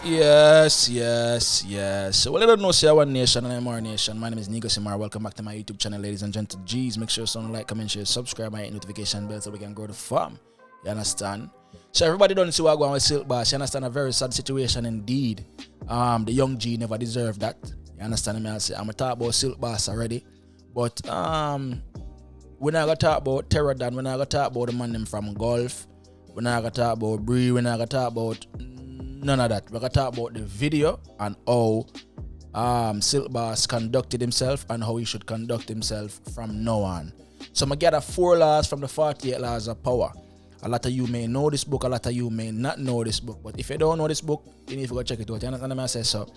Yes. So, well, I don't know, say One Nation and Imara Nation. My name is Negusimara. Welcome back to my YouTube channel, ladies and gentlemen. G's, make sure you like, comment, share, subscribe, and hit notification bell so we can grow the farm. You understand? So, everybody don't see what going on with Silk Boss. You understand? A very sad situation indeed. The young G never deserved that. You understand me? I'm going to talk about Silk Boss already. But, we're not going to talk about Terror Dan. We're not going to talk about the man them from Gulf. We're not going to talk about Bree. We're not going to talk about none of that. We're going to talk about the video and how Silk Boss conducted himself and how he should conduct himself from now on. So I'm going to gather 4 laws from the 48 laws of power. A lot of you may know this book, a lot of you may not know this book. But if you don't know this book, you need to go check it out. You understand what I say? So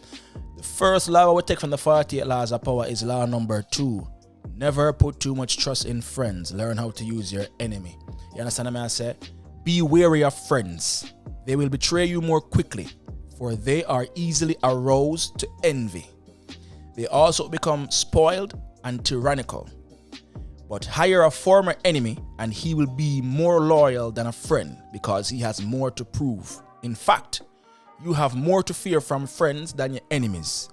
the first law we take from the 48 laws of power is law number 2. Never put too much trust in friends. Learn how to use your enemy. You understand what I say? Be wary of friends. They will betray you more quickly, for they are easily aroused to envy. They also become spoiled and tyrannical. But hire a former enemy and he will be more loyal than a friend because he has more to prove. In fact, you have more to fear from friends than your enemies.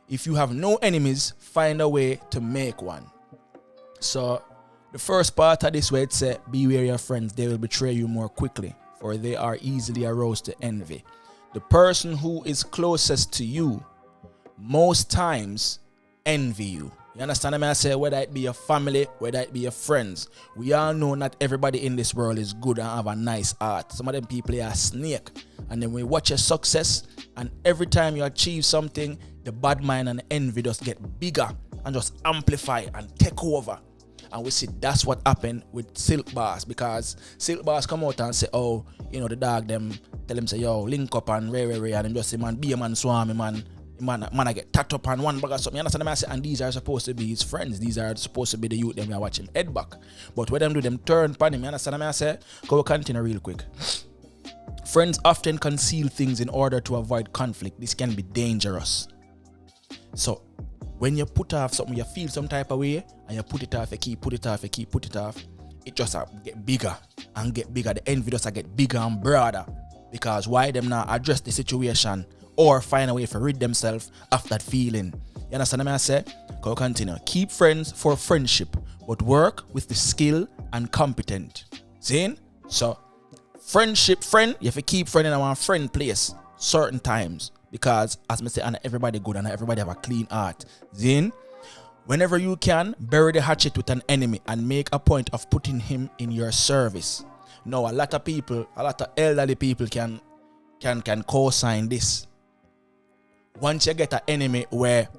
If you have no enemies, find a way to make one. So the first part of this way it says, be wary of friends, they will betray you more quickly, for they are easily aroused to envy. The person who is closest to you most times envy you. You understand what I say? Whether it be your family, whether it be your friends. We all know not everybody in this world is good and have a nice heart. Some of them people are snake. And then we watch your success, and every time you achieve something, the bad mind and envy just get bigger and just amplify and take over. And we see that's what happened with Silk Boss, because Silk Boss come out and say, oh, you know, the dog them tell him say, yo, link up and ray, and them just say, man, be a man, swami, man. Man, I get tacked up on one bag of something. You understand what I say? And these are supposed to be his friends. These are supposed to be the youth them that watch him head back. But what them do, them turn upon him. You understand what I say? Go continue real quick. Friends often conceal things in order to avoid conflict. This can be dangerous. So when you put off something, you feel some type of way, and you put it off, you put it off, it just get bigger and get bigger. The envy just get bigger and broader. Because why them not address the situation or find a way to rid themselves of that feeling? You understand what I say? Go continue. Keep friends for friendship, but work with the skill and competent. See? So, friendship, friend, you have to keep friend in one friend place certain times. Because, as I say, and everybody good and everybody have a clean heart. Then, whenever you can, bury the hatchet with an enemy and make a point of putting him in your service. Now, a lot of people, a lot of elderly people can co-sign this. Once you get an enemy where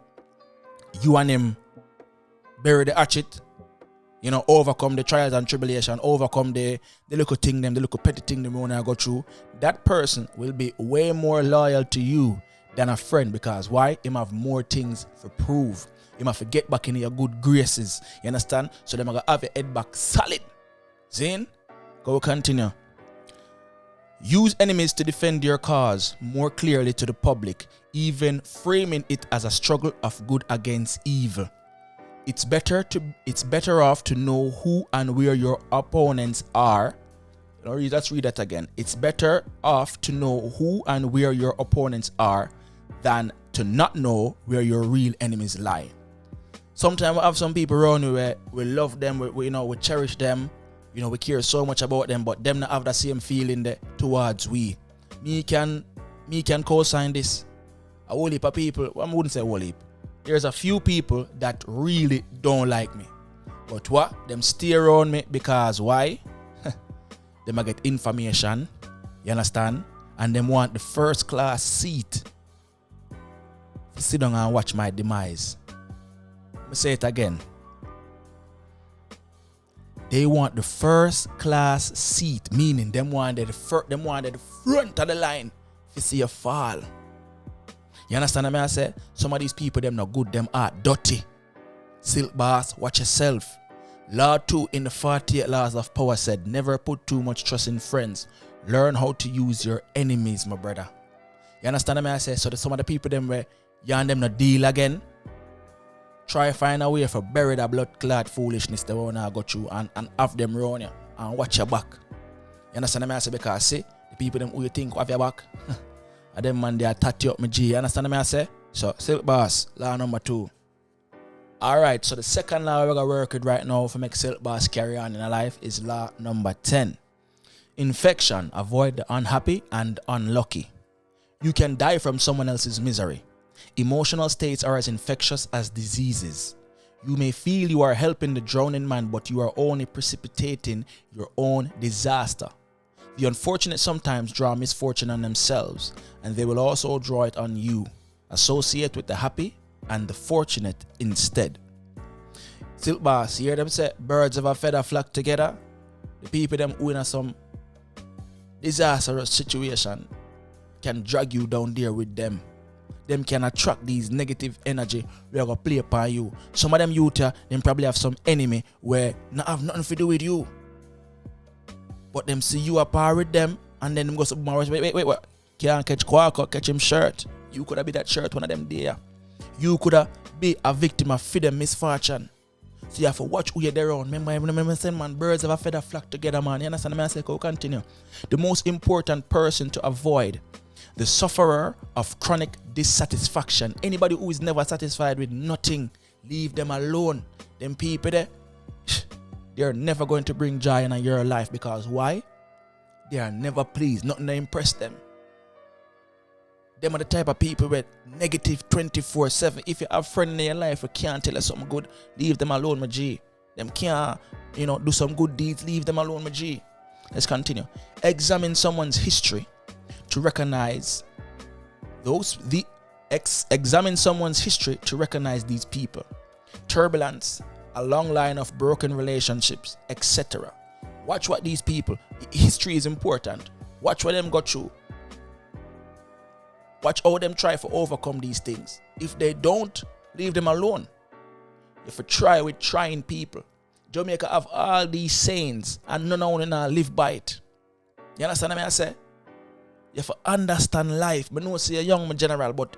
you and him bury the hatchet, you know, overcome the trials and tribulation, overcome the little thing them, the little petty thing them want to go through, that person will be way more loyal to you than a friend. Because why? Him have more things to prove. Him have to get back in your good graces. You understand? So them are going to have your head back solid. Zane? Go continue. Use enemies to defend your cause more clearly to the public, even framing it as a struggle of good against evil. It's better off to know who and where your opponents are. Let's read that again. It's better off to know who and where your opponents are than to not know where your real enemies lie. Sometimes we have some people around where we love them, we cherish them. You know, we care so much about them, but them not have the same feeling towards we. Me can co-sign this. A whole heap of people, well, I wouldn't say a whole heap. There's a few people that really don't like me. But what? Them stay around me because why? They might get information, you understand? And them want the first class seat to sit down and watch my demise. Let me say it again. They want the first class seat, meaning them wanted the front of the line to see you fall. You understand what I say? Some of these people, them not good, them are dirty. Silk Boss, watch yourself. Law 2 in the 48 laws of power said, never put too much trust in friends. Learn how to use your enemies, my brother. You understand what I say? So some of the people, them where you and them not deal again, try find a way for bury that blood clot foolishness they want to go through and have them run you and watch your back. You understand what I say? Because see, The people them who you think have your back. And them man they attack you up my G. You understand me I say? So Silk Boss, law number 2. Alright, so the second law we're gonna work with right now for make Silk Boss carry on in a life is law number 10. Infection, avoid the unhappy and unlucky. You can die from someone else's misery. Emotional states are as infectious as diseases. You may feel you are helping the drowning man, but you are only precipitating your own disaster. The unfortunate sometimes draw misfortune on themselves, and they will also draw it on you. Associate with the happy and the fortunate instead. Silk Boss, you hear them say birds of a feather flock together? The people them who in some disastrous situation can drag you down there with them. Them can attract these negative energy we are gonna play upon you. Some of them youth them probably have some enemy where not have nothing to do with you. But them see you apart with them and then them go wait. Can't catch Quacker, catch him shirt. You could have been that shirt one of them there. You could have been a victim of them misfortune. So you have to watch who you're there on. Remember saying man, birds of a feather flock together, man. You understand me? I say go continue. The most important person to avoid, the sufferer of chronic dissatisfaction. Anybody who is never satisfied with nothing, leave them alone. Them people there, they're never going to bring joy in your life because why? They are never pleased. Nothing to impress them. Them are the type of people with negative 24/7. If you have a friend in your life who can't tell you something good, leave them alone, my G. Them can't, do some good deeds, leave them alone, my G. Let's continue. Examine someone's history to recognize examine someone's history to recognize these people. Turbulence, a long line of broken relationships, etc. Watch what these people, history is important. Watch what them got through. Watch how them try to overcome these things. If they don't, leave them alone. If you try with trying people, Jamaica have all these sayings and none of them live by it. You understand what I say? You have to understand life. I know say a young man general, but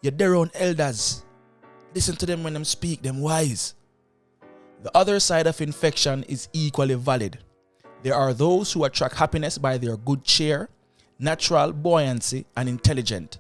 you're their own elders. Listen to them when them speak, them wise. The other side of infection is equally valid. There are those who attract happiness by their good cheer, natural buoyancy, and intelligence.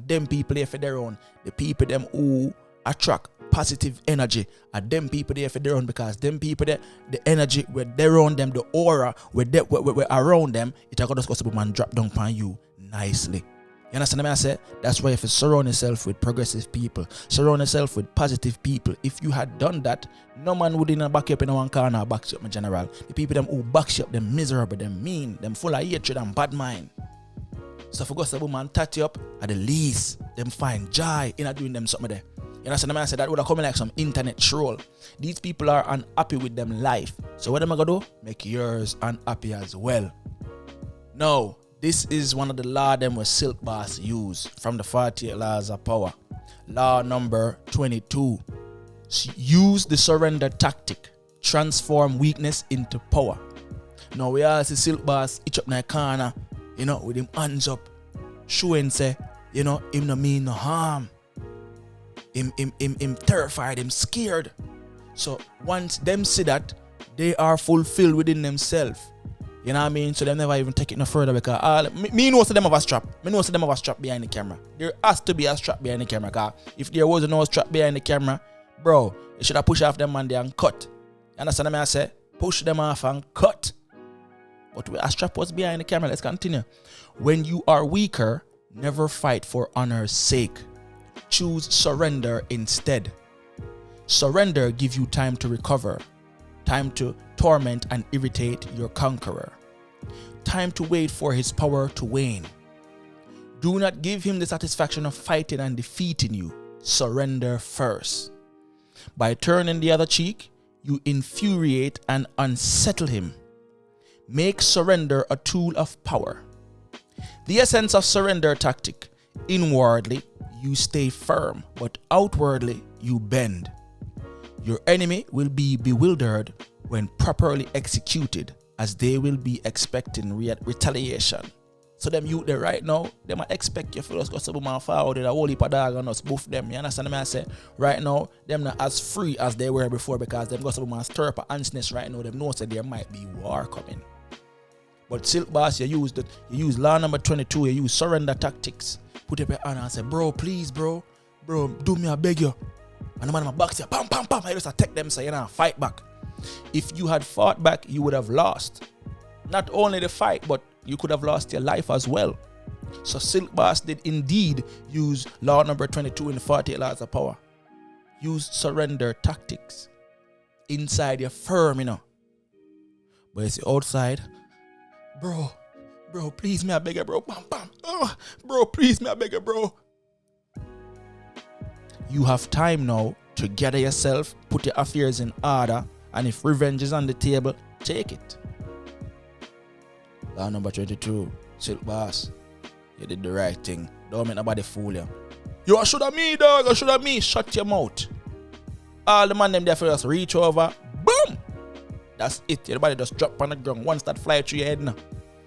Them people there for their own. The people them who attract positive energy are them people there for their own, because them people there, the energy where they around them, the aura where around them, it are gonna just man drop down upon you nicely. You understand what I say? That's why if you surround yourself with progressive people, surround yourself with positive people. If you had done that, no man would back you up in one corner or back you up in general. The people them who back you up, them miserable, them mean, them full of hatred and bad mind. So for God, some man tat you up, at the least, them find joy in doing them something there. You understand what I say? That would have come like some internet troll. These people are unhappy with them life. So what am I gonna do? Make yours unhappy as well. No. This is one of the law them where Silk Boss use from the 48 laws of power. Law number 22. Use the surrender tactic. Transform weakness into power. Now we all see Silk Boss itch up in the corner, with him hands up, showing say, him no mean no harm. Him terrified, him scared. So once them see that, they are fulfilled within themselves. You know what I mean? So they never even take it no further, because me know them have a strap. Me know them have a strap behind the camera. There has to be a strap behind the camera, because if there was no strap behind the camera, bro, you should have pushed off them man there and cut. You understand what I say? Push them off and cut. But a strap was behind the camera. Let's continue. When you are weaker, never fight for honor's sake. Choose surrender instead. Surrender gives you time to recover. Time to torment and irritate your conqueror. Time to wait for his power to wane. Do not give him the satisfaction of fighting and defeating you. Surrender first. By turning the other cheek, you infuriate and unsettle him. Make surrender a tool of power. The essence of surrender tactic: inwardly, you stay firm, but outwardly, you bend. Your enemy will be bewildered when properly executed, as they will be expecting retaliation. So them youth there right now, they might expect you for us to go some man forward with a whole heap of dog and us boof them. You understand what I say? Right now, them not as free as they were before, because them got some man stir up a antsness right now. Them know that there might be war coming. But Silk Boss, you use law number 22, you use surrender tactics. Put up your hand and say, bro, please, bro, do me, I beg you. And the man in my back say, pam, pam, pam. I just attack them, say, fight back. If you had fought back, you would have lost. Not only the fight, but you could have lost your life as well. So Silk Boss did indeed use law number 22 in the 48 laws of power. Use surrender tactics inside your firm, But you see outside, bro, please me, I beg you, bro. Bam, bam. Oh, bro, please me, I beg you, bro. You have time now to gather yourself, put your affairs in order, and if revenge is on the table, take it. Law number 22, Silk Boss, you did the right thing. Don't make nobody fool you. You should have me, dog. You should have me. Shut your mouth. All the man them there for just reach over. Boom. That's it. Your body just drop on the ground. Once that fly through your head now,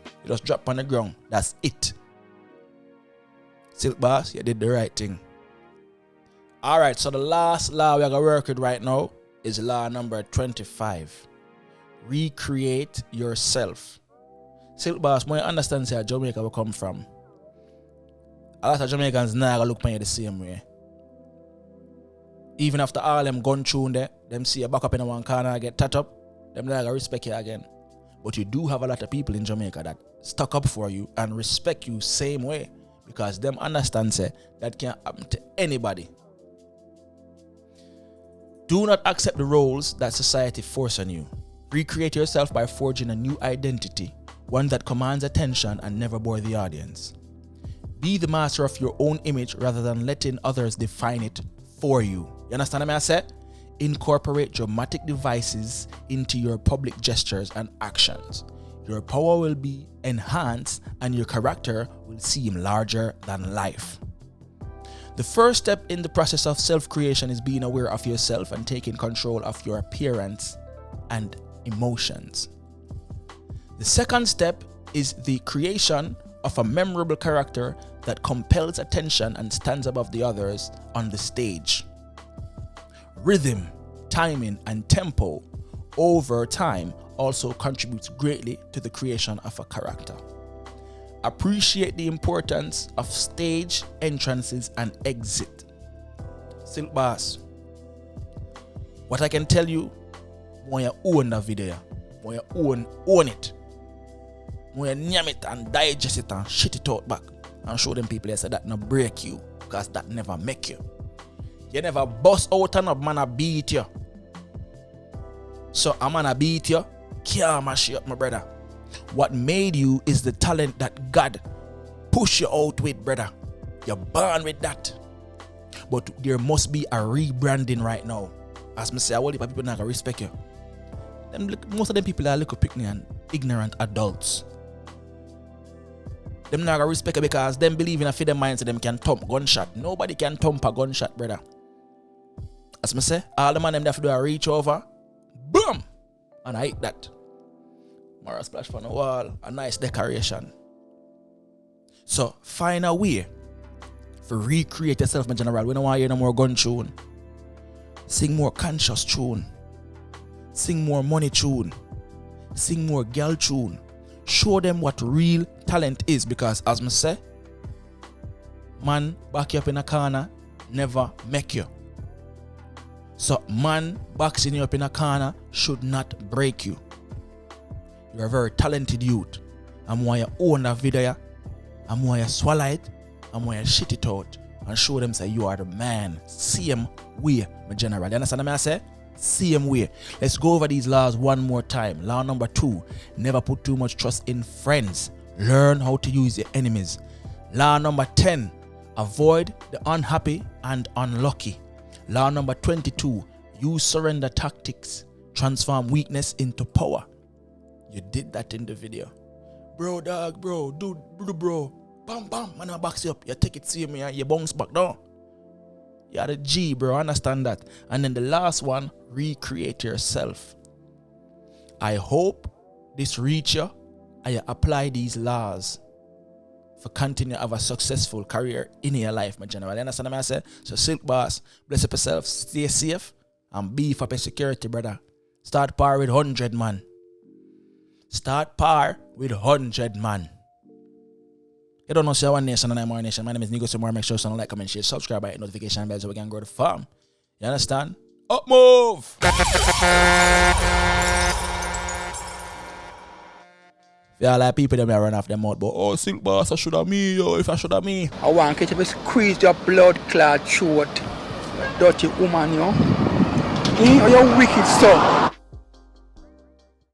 you just drop on the ground. That's it. Silk Boss, you did the right thing. Alright, so the last law we're going to work with right now is law number 25. Recreate yourself. Silk Boss, when you understand where Jamaica will come from, a lot of Jamaicans now look at you the same way. Even after all them gun tune there, them see you back up in one corner and get tat up, them not gonna respect you again. But you do have a lot of people in Jamaica that stuck up for you and respect you same way, because them understand say that can happen to anybody. Do not accept the roles that society force on you. Recreate yourself by forging a new identity, one that commands attention and never bore the audience. Be the master of your own image rather than letting others define it for you. You understand what I say? Incorporate dramatic devices into your public gestures and actions. Your power will be enhanced and your character will seem larger than life. The first step in the process of self-creation is being aware of yourself and taking control of your appearance and emotions. The second step is the creation of a memorable character that compels attention and stands above the others on the stage. Rhythm, timing, and tempo over time also contributes greatly to the creation of a character. Appreciate the importance of stage entrances and exit. Silk Boss, what I can tell you, when you own the video, when you own it, when you name it and digest it and shit it out back and show them people that say that not break you, because that never make you. You never bust out and a man a beat you. So a man a beat you, can't mash you up, my brother. What made you is the talent that God push you out with, brother. You're born with that. But there must be a rebranding right now. As me say, I want people not gonna respect you. Most of them people are little picnic and ignorant adults. Them not gonna respect you because them believe in a feed mind so them can thump gunshot. Nobody can thump a gunshot, brother. As me say, all the man them have to do a reach over, boom, and I hit that. Or a splash on the wall, a nice decoration. So find a way to recreate yourself, my general. We don't want to hear no more gun tune. Sing more conscious tune. Sing more money tune. Sing more girl tune. Show them what real talent is, because as I say, man back you up in a corner never make you. So man boxing you up in a corner should not break you. You're a very talented youth. I'm why you own that video. I'm why you swallow it. I'm why you shit it out and show them say you are the man. Same way, my general. You understand what I say? Same way. Let's go over these laws one more time. Law number 2, never put too much trust in friends. Learn how to use your enemies. Law number 10, avoid the unhappy and unlucky. Law number 22, use surrender tactics. Transform weakness into power. You did that in the video. Bro, dog, bro, dude, bro. Bam, bam, man, I box you up. You take it, see me, and you bounce back down. You're the G, bro, understand that. And then the last one, recreate yourself. I hope this reach you and you apply these laws for continue to have a successful career in your life, my general. You understand what I say? So Silk Boss, bless up yourself, stay safe, and beef up your security, brother. Start par with 100, man. Start par with 100 man. You don't know, say One Nation and Imara Nation. My name is Negusimara. Make sure you like, comment, share, subscribe, hit notification bell so we can grow the farm. You understand? Up move! Yeah, like people that may run off their mouth, but oh, silk boss, I should have me, yo, if I should have me. I want you to squeeze your blood clot throat, dirty woman, yo. Oh, you wicked son.